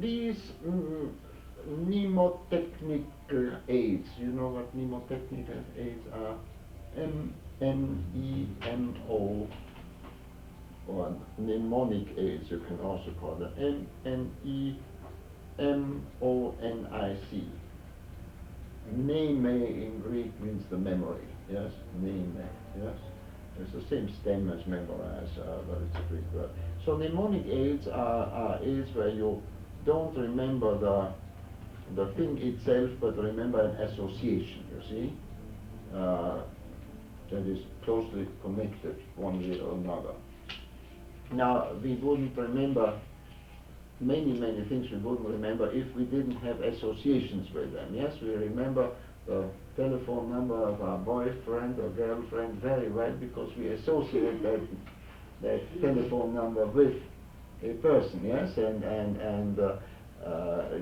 These mnemotechnical aids, you know what mnemotechnical aids are? M-N-E-M-O, or mnemonic aids, you can also call them M-N-E-M-O-N-I-C. Mneme in Greek means the memory, yes? Mneme, yes? It's the same stem as memorize, but it's a Greek word. So mnemonic aids are aids where you don't remember the thing itself, but remember an association, you see? That is closely connected one way or another. Now, we wouldn't remember many things we wouldn't remember if we didn't have associations with them. Yes, we remember the telephone number of our boyfriend or girlfriend very well because we associate that telephone number with a person, yes, and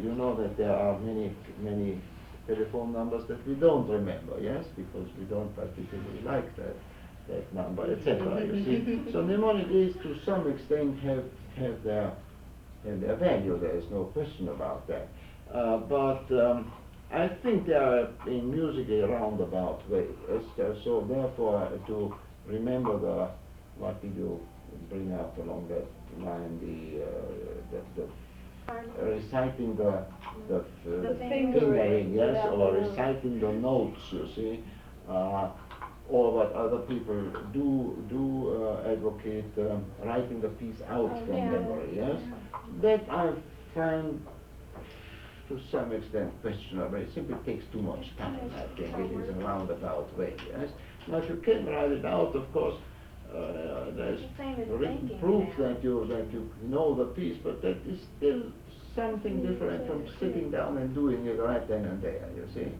you know that there are many telephone numbers that we don't remember, yes, because we don't particularly like that number, etc. You see, so mnemonic aids to some extent have their value. There is no question about that. But I think they are in music a roundabout way. So therefore, to remember what did you bring up along that line, reciting the fingering, yes, or reciting the notes, you see, or what other people do advocate, writing the piece out from memory, yes. That I find to some extent questionable. It simply takes too much time, I think. It is a roundabout way, yes. Now if you can write it out, of course, there's written proof that you know the piece, but that is still something different from sitting down and doing it right then and there, you see.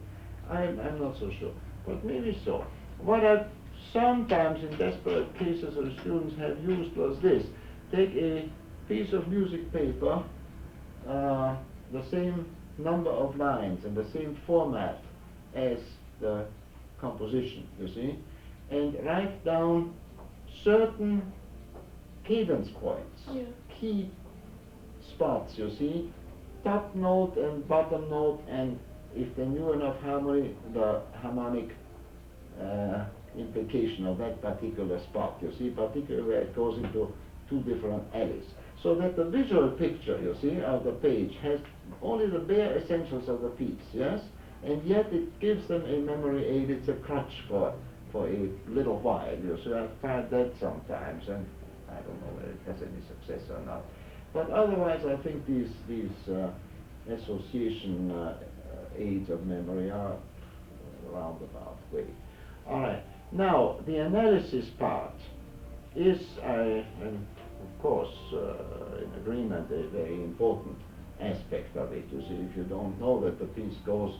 I'm not so sure, but maybe so. What I've sometimes in desperate cases of students have used was this: take a piece of music paper, the same number of lines and the same format as the composition, you see, and write down certain cadence points, key spots, you see, top note and bottom note, and if they knew enough harmony, the harmonic implication of that particular spot, you see, particularly where it goes into two different alleys. So that the visual picture, you see, of the page has only the bare essentials of the piece, yes? And yet it gives them a memory aid. It's a crutch for a little while, you see. I've tried that sometimes, and I don't know whether it has any success or not. But otherwise, I think these association aids of memory are roundabout way. All right. Now, the analysis part is, and of course, in agreement, a very important aspect of it. You see, if you don't know that the piece goes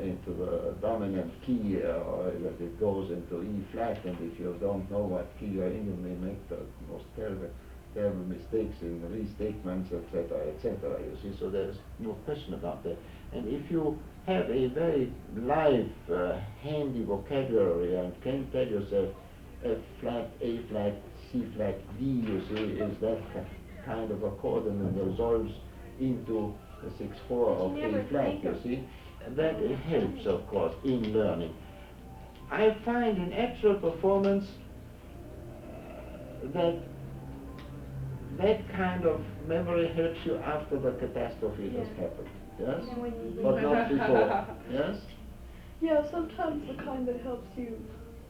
into the dominant key, or that it goes into E flat, and if you don't know what key you're in, you may make the most terrible mistakes in the restatements, etc., you see, so there's no question about that. And if you have a very live, handy vocabulary and can tell yourself F flat, A flat, C flat, D, you see, is that kind of a chord and it resolves into the 6/4 of A flat, you see, that it helps, of course, in learning. I find in actual performance that kind of memory helps you after the catastrophe has happened, yes? But not before, yes? Yeah, sometimes the kind that helps you,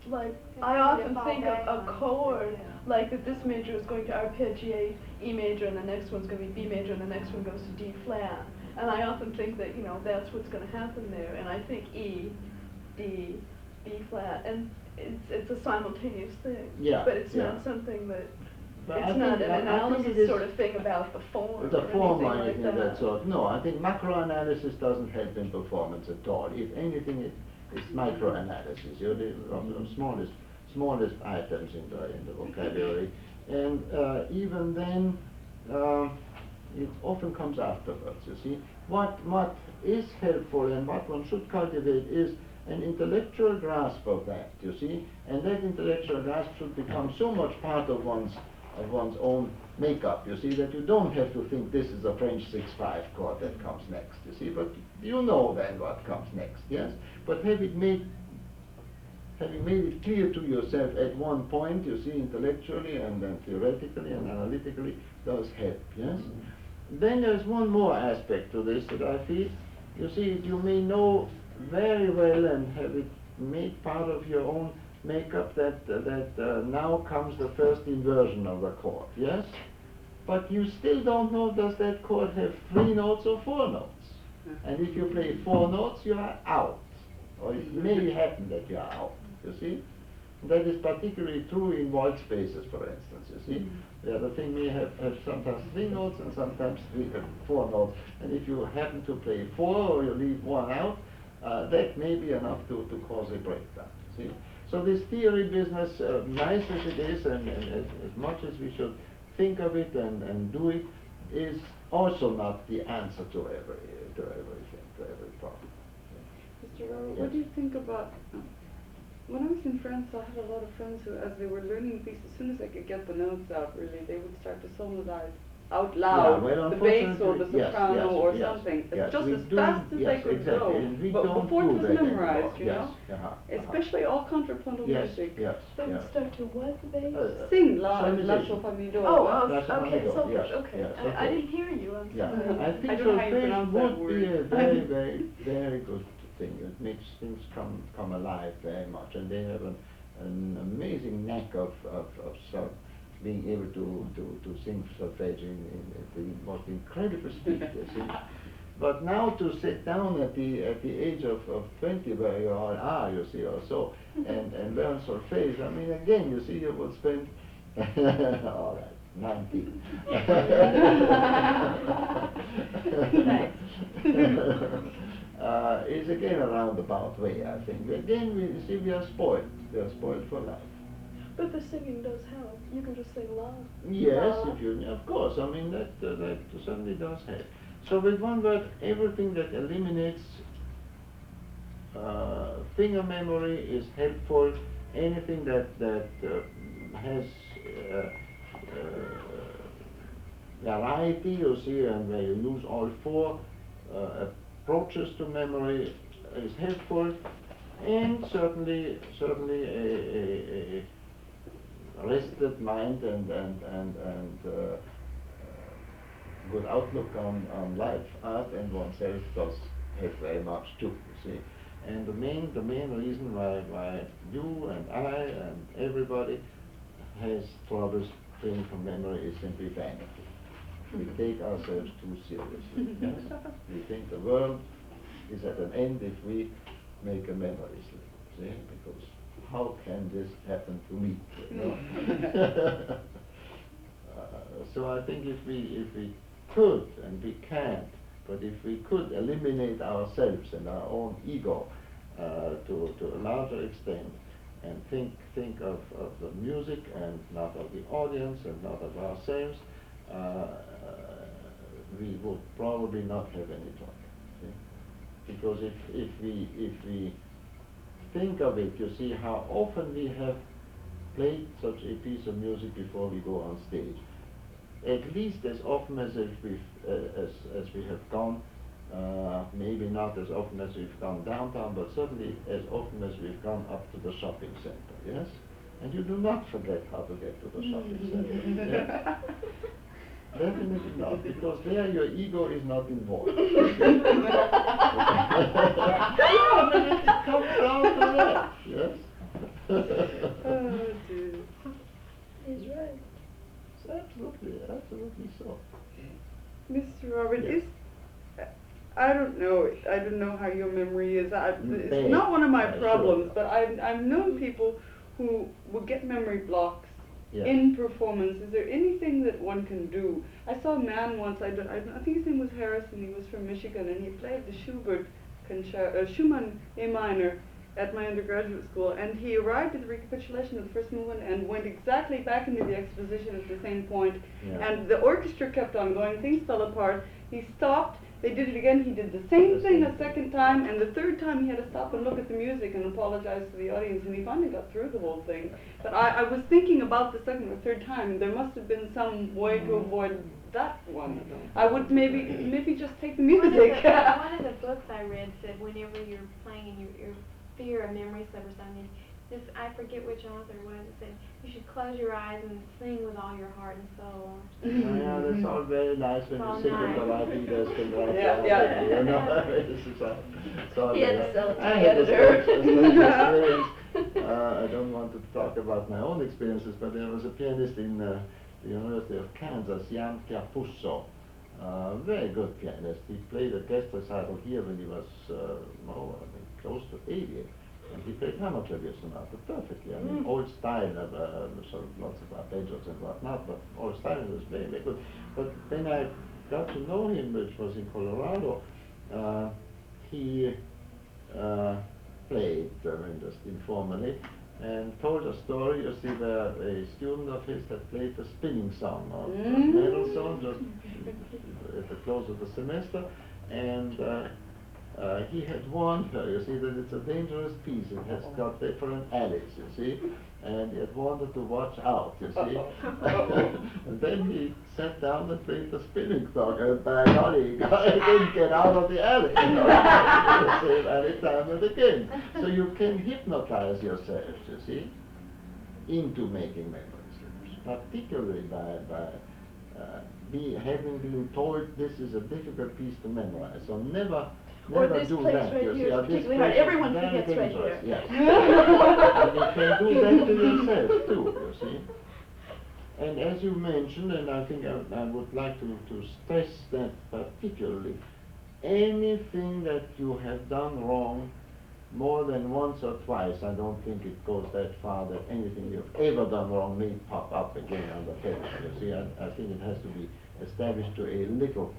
like, I often think of a chord, like that this major is going to arpeggiate E major, and the next one's going to be B major, and the next one goes to D flat. And I often think that, you know, that's what's going to happen there. And I think E, D, B flat, and it's a simultaneous thing. Yeah. But it's not something that, but it's not an analysis sort of thing about the form. The form or anything like of that sort. No, I think macroanalysis doesn't help in performance at all. If anything, it's microanalysis. You know, the smallest items in the vocabulary, and even then, it often comes afterwards. You see, what is helpful and what one should cultivate is an intellectual grasp of that. You see, and that intellectual grasp should become so much part of one's of one's own makeup. You see, that you don't have to think this is a French 6/5 chord that comes next, you see, but you know then what comes next, yes? But having made it clear to yourself at one point, you see, intellectually and then theoretically and analytically, does help, yes? Then there's one more aspect to this that I feel. You see, you may know very well and have it made part of your own makeup that now comes the first inversion of the chord, yes? But you still don't know, does that chord have 3 notes or 4 notes? And if you play 4 notes, you are out. Or it may happen that you are out, you see? That is particularly true in void spaces, for instance, you see? The other thing may have sometimes 3 notes and sometimes 4 notes. And if you happen to play 4 or you leave 1 out, that may be enough to cause a breakdown, see? So this theory business, nice as it is, and as much as we should think of it and do it, is also not the answer to everything, to every problem. Mr. Robert, what do you think about, when I was in France, I had a lot of friends who, as they were learning the piece, as soon as they could get the notes out, really, they would start to sonorize out loud, well, the bass or the yes, soprano yes, or yes, something, yes, just we as do, fast as yes, they could exactly, go, and we but don't before do it was that memorized, anymore. you Yes, know? Especially all contrapuntal yes, music. yes, They would yes. start to what, the bass? Sing loud, La Solfeggio. Sol Fa Mi Do. That's a Okay, Manigo, solfege, yes, okay. yes, I okay. didn't hear you, I'm Yeah, sorry. I think I don't know how you solfege pronounce that would be a word. very, very, very good thing. It makes things come alive very much, and they have an amazing knack of being able to sing solfege in the most incredible speed, you see. But now to sit down at the age of 20, where you all are, you see, or so, and learn solfege, I mean, again, you see, you would spend, all right, 19. Is again a roundabout way, I think. Again, we are spoiled. We are spoiled for life. But the singing does help. You can just sing loud. Yes, if you, of course. I mean that certainly does help. So with one word, everything that eliminates finger memory is helpful. Anything that has variety, you see, and where you use all 4 approaches to memory is helpful, and certainly a rested mind and good outlook on life, art, and oneself does help very much too, you see. And the main reason why you and I and everybody has troubles training from memory is simply vanity. We take ourselves too seriously. Yes? We think the world is at an end if we make a memory slip, see? Because how can this happen to me? You know? So I think if we could, and we can't, but if we could eliminate ourselves and our own ego to a larger extent, and think of the music and not of the audience and not of ourselves, we would probably not have any trouble. See? Because if we think of it, you see how often we have played such a piece of music before we go on stage. At least as often as if as we have gone, maybe not as often as we've gone downtown, but certainly as often as we've gone up to the shopping center, yes? And you do not forget how to get to the shopping center. Yeah? Definitely not, because there your ego is not involved. Yeah, but it comes down to that, yes? Oh, dear. He's right. Absolutely so. Mr. Robert, Yes. I don't know how your memory is. It's Bad. not one of my Sure. problems, but I've known people who will get memory blocks Yes. in performance. Is there anything that one can do? I saw a man once, I think his name was Harrison, he was from Michigan, and he played the Schumann A minor at my undergraduate school, and he arrived at the recapitulation of the first movement and went exactly back into the exposition at the same point, Yeah. and the orchestra kept on going, things fell apart, he stopped, They did it again, he did the same thing a second time, and the third time he had to stop and look at the music and apologize to the audience, and he finally got through the whole thing. But I was thinking about the second or third time, and there must have been some way to avoid that one. I would maybe just take the music. One of the books I read said whenever you're playing and your fear of memory slips on you, just, I forget which author it was, it said you should close your eyes and sing with all your heart and soul. Yeah, that's all very nice when you sit in the writing desk and write down, Yeah. you know. It's all He had to very- sell it to I the had a editor. strange experience. I don't want to talk about my own experiences, but there was a pianist in the University of Kansas, Jan Capusso, very good pianist. He played a guest recital here when he was I think close to 80. And he played Hammer Clavier Sonata perfectly. I mean, old style, sort of lots of arpeggios and whatnot, but old style was very, very good. But when I got to know him, which was in Colorado, he played, just informally, and told a story, you see, where a student of his had played a spinning song, or Mendelssohn, just at the close of the semester, and he had warned her, you see, that it's a dangerous piece, it has got different alleys, you see, and he had warned her to watch out, you see. And then he sat down and played the spinning song, and by golly, he didn't get out of the alley, you know, the same alley time and again. So you can hypnotize yourself, you see, into making memory slips, particularly by having been told this is a difficult piece to memorize. So never Or this do place that. right You here see, is or this particularly hard. place is Everyone very forgets right dangerous, here. Yes. And you can do that to yourself too, you see. And as you mentioned, and I think I would like to stress that particularly, anything that you have done wrong more than once or twice, I don't think it goes that far that anything you've ever done wrong may pop up again on the page. You see, I think it has to be established to a little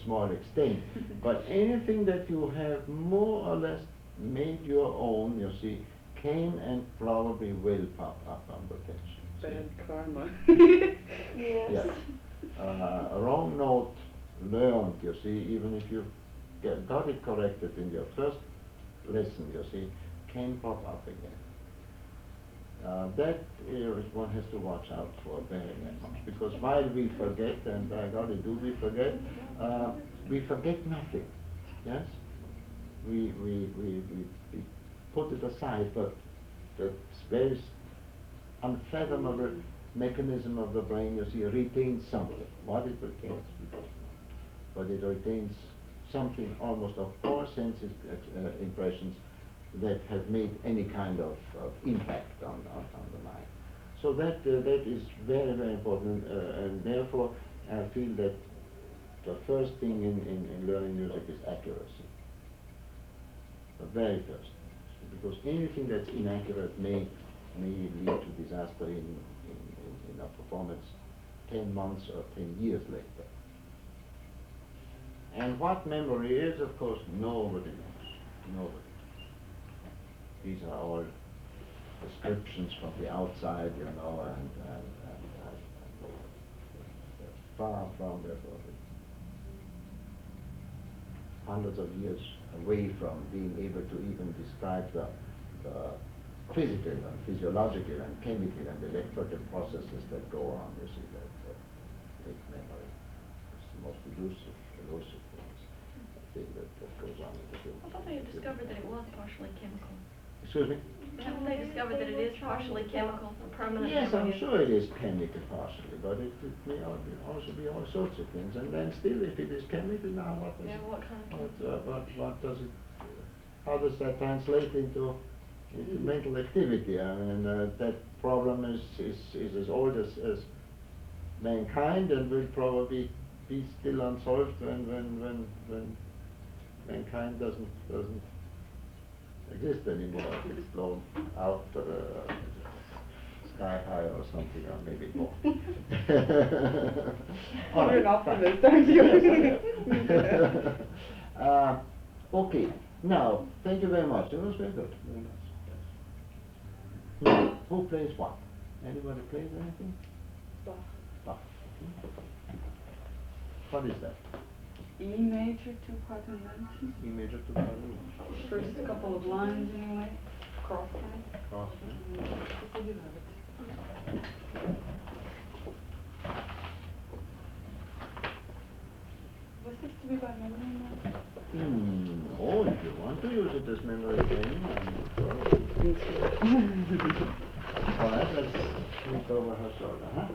small extent. But anything that you have more or less made your own, you see, can and probably will pop up on the page. Bad karma. Yes. Yeah. A wrong note learned, you see, even if you got it corrected in your first lesson, you see, can pop up again. That is one has to watch out for very, very much, because while we forget, and by golly do we forget nothing, yes? We put it aside, but the very unfathomable mechanism of the brain, you see, retains something. What it retains, but it retains something almost of all senses impressions that have made any kind of impact on the mind. So that is very, very important, and therefore I feel that the first thing in learning music is accuracy. The very first, because anything that's inaccurate may lead to disaster in a performance 10 months or 10 years later. And what memory is, of course, nobody knows. Nobody. These are all descriptions from the outside, you know, and they're far from hundreds of years away from being able to even describe the physical and physiological and chemical and electrical processes that go on, you see, that make memory. It's the most elusive thing that goes on in the human. I thought they had discovered that it was partially chemical. Excuse me? Haven't they discovered that it is partially chemical, a permanent Yes, memory I'm sure it is chemical partially, but it may also be all sorts of things. And then still, if it is chemical, now what is Yeah, what kind of chemical? what does it? How does that translate into mental activity? I mean, that problem is as old as mankind, and will probably be still unsolved when mankind doesn't exist anymore. It's blown out sky high or something, or maybe more. You're an optimist, aren't you? Yes, I am. Okay, now, thank you very much. It was very good. Very nice. Yes. Now, who plays what? Anybody plays anything? Bach. Bach. Okay. What is that? E major two-part invention. E major to part. First couple of lines anyway, cross lines. Cross. So you have it. Was this to be by memory now? Oh, if you want to use it as memory training, I'm sorry. Alright, let's look over her shoulder, huh?